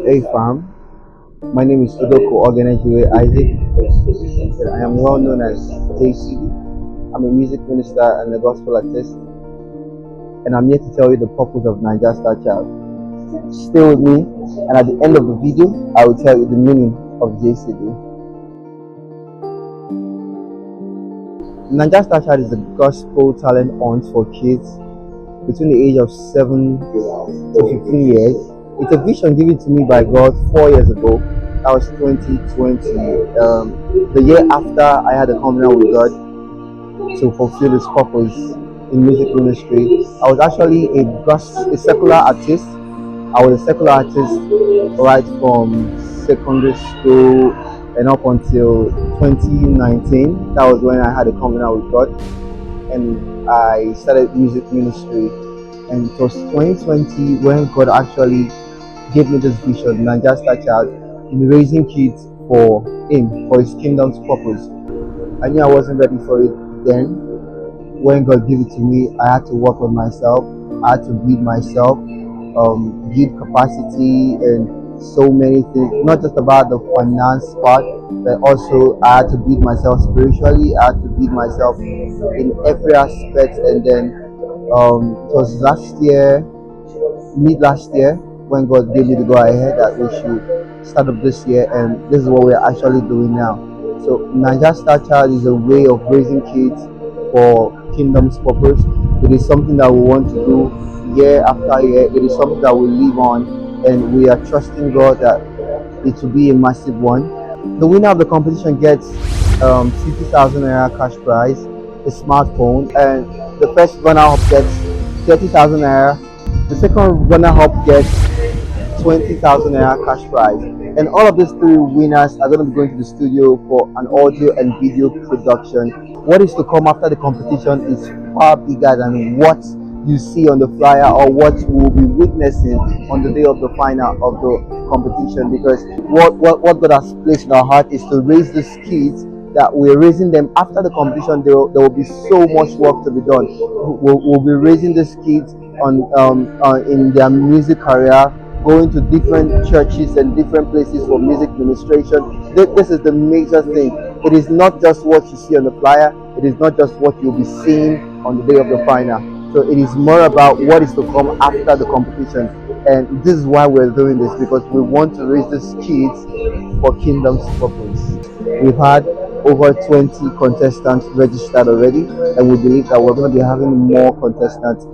Hey fam, my name is Odoko Ogenejue Isaac. I am well known as JCD. I'm a music minister and a gospel artist, and I'm here to tell you the purpose of Niger Star Child. Stay with me, and at the end of the video, I will tell you the meaning of JCD. Niger Star Child is a gospel talent hunt for kids between the age of 7 to 15 years. It's a vision given to me by God 4 years ago. That was 2020. The year after I had a covenant with God to fulfill His purpose in music ministry. I was actually a secular artist. I was a secular artist right from secondary school and up until 2019. That was when I had a covenant with God and I started music ministry. And it was 2020 when God actually gave me this vision, Niger Star Child, in raising kids for Him, for His kingdom's purpose. I knew I wasn't ready for it then. When God gave it to me, I had to work on myself. I had to build myself, build capacity, and so many things. Not just about the finance part, but also I had to build myself spiritually. I had to build myself in every aspect. And then it was last year, mid last year, when God gave me the go ahead that we should start up this year, and this is what we're actually doing now. So Niger Star Child is a way of raising kids for kingdom's purpose. It is something that we want to do year after year. It is something that we live on, and we are trusting God that it will be a massive one. The winner of the competition gets 50,000 naira cash prize, a smartphone, and the first runner-up gets 30,000 naira. The second runner-up gets 20,000 naira cash prize. And all of these three winners are going to be going to the studio for an audio and video production. What is to come after the competition is far bigger than what you see on the flyer or what we'll be witnessing on the day of the final of the competition, because what God has placed in our heart is to raise these kids, that we're raising them after the competition. There will be so much work to be done. We'll be raising these kids on in their music career, going to different churches and different places for music ministration. This is the major thing. It is not just what you see on the flyer. It is not just what you'll be seeing on the day of the final. So it is more about what is to come after the competition. And this is why we're doing this, because we want to raise these kids for kingdom's purpose. We've had over 20 contestants registered already, and we believe that we're going to be having more contestants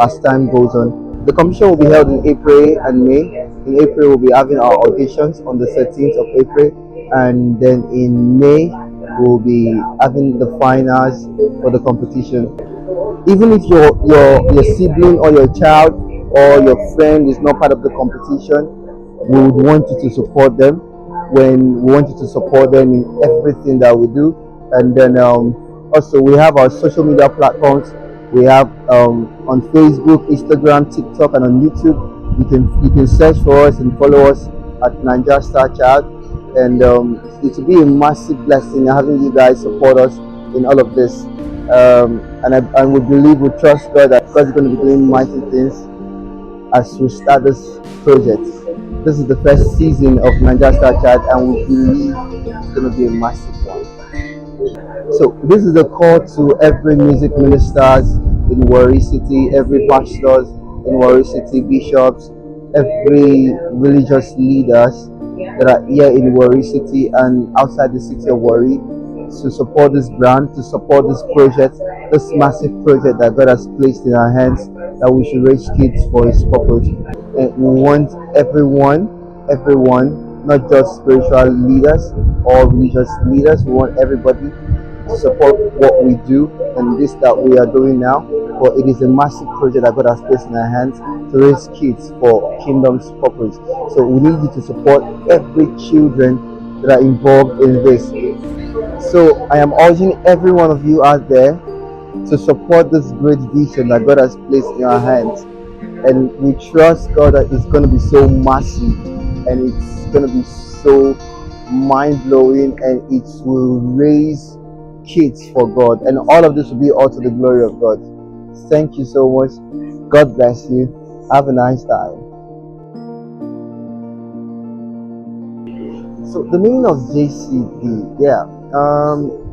as time goes on. The competition will be held in April and May. In April, we'll be having our auditions on the 13th of April, and then in May, we'll be having the finals for the competition. Even if your sibling or your child or your friend is not part of the competition, we would want you to support them. When we want you to support them in everything that we do. And then also we have our social media platforms. We have on Facebook, Instagram, TikTok, and on YouTube. You can search for us and follow us at Niger Star Child, and it will be a massive blessing having you guys support us in all of this. And we believe, we trust God that God is going to be doing mighty things as we start this project. This is the first season of Niger Star Child, and we believe it's going to be a massive one. So this is a call to every music ministers in Warri City, every pastors in Warri City, bishops, every religious leaders that are here in Warri City and outside the city of Warri, to support this brand, to support this project, this massive project that God has placed in our hands, that we should raise kids for His purpose. And we want everyone, not just spiritual leaders or religious leaders, we want everybody to support what we do and this that we are doing now. But it is a massive project that God has placed in our hands to raise kids for kingdom's purpose. So we need you to support every children that are involved in this. So I am urging every one of you out there to support this great vision that God has placed in our hands. And we trust God that it's going to be so massive, and it's going to be so mind-blowing, and it will raise kids for God. And all of this will be all to the glory of God. Thank you so much. God bless you. Have a nice time. So the meaning of JCD, yeah.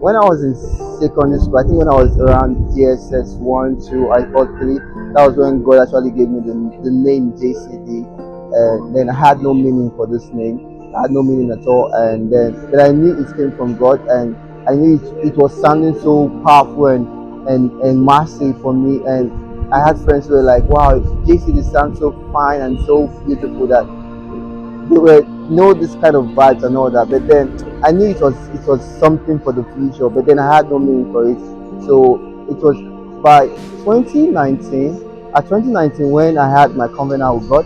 When I was in secondary school, I think when I was around GSS one, two, I thought three, that was when God actually gave me the name JCD. And then I had no meaning for this name. I had no meaning at all. And then but I knew it came from God, and I knew it was sounding so powerful and massive for me. And I had friends who were like, "Wow, JCD sounds so fine and so beautiful that." They were know this kind of vibes and all that, but then I knew it was something for the future, but then I had no meaning for it. So it was by 2019, at 2019 when I had my covenant with God,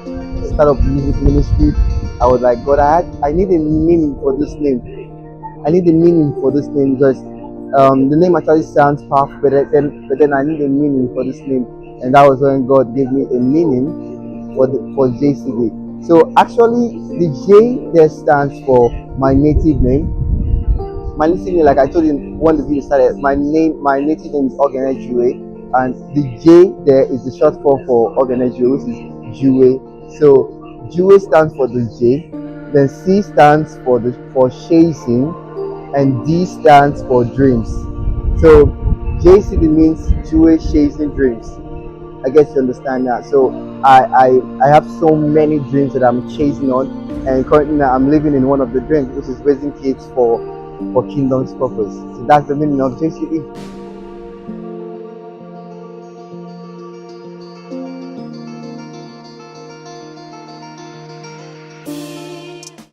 start of music ministry. I was like, God, I need a meaning for this name. I need a meaning for this name because the name actually sounds powerful, but then I need a meaning for this name, and that was when God gave me a meaning for JCD. So actually, the J there stands for my native name. My native name, like I told you when the video started, my native name is Ogenejue, and the J there is the short form for Ogenejue, which is Jue. So Jue stands for the J, then C stands for chasing, and D stands for dreams. So JCD means Jue chasing dreams. I guess you understand that. So I have so many dreams that I'm chasing on, and currently now I'm living in one of the dreams, which is raising kids for Kingdom's purpose. So that's the meaning of JCD.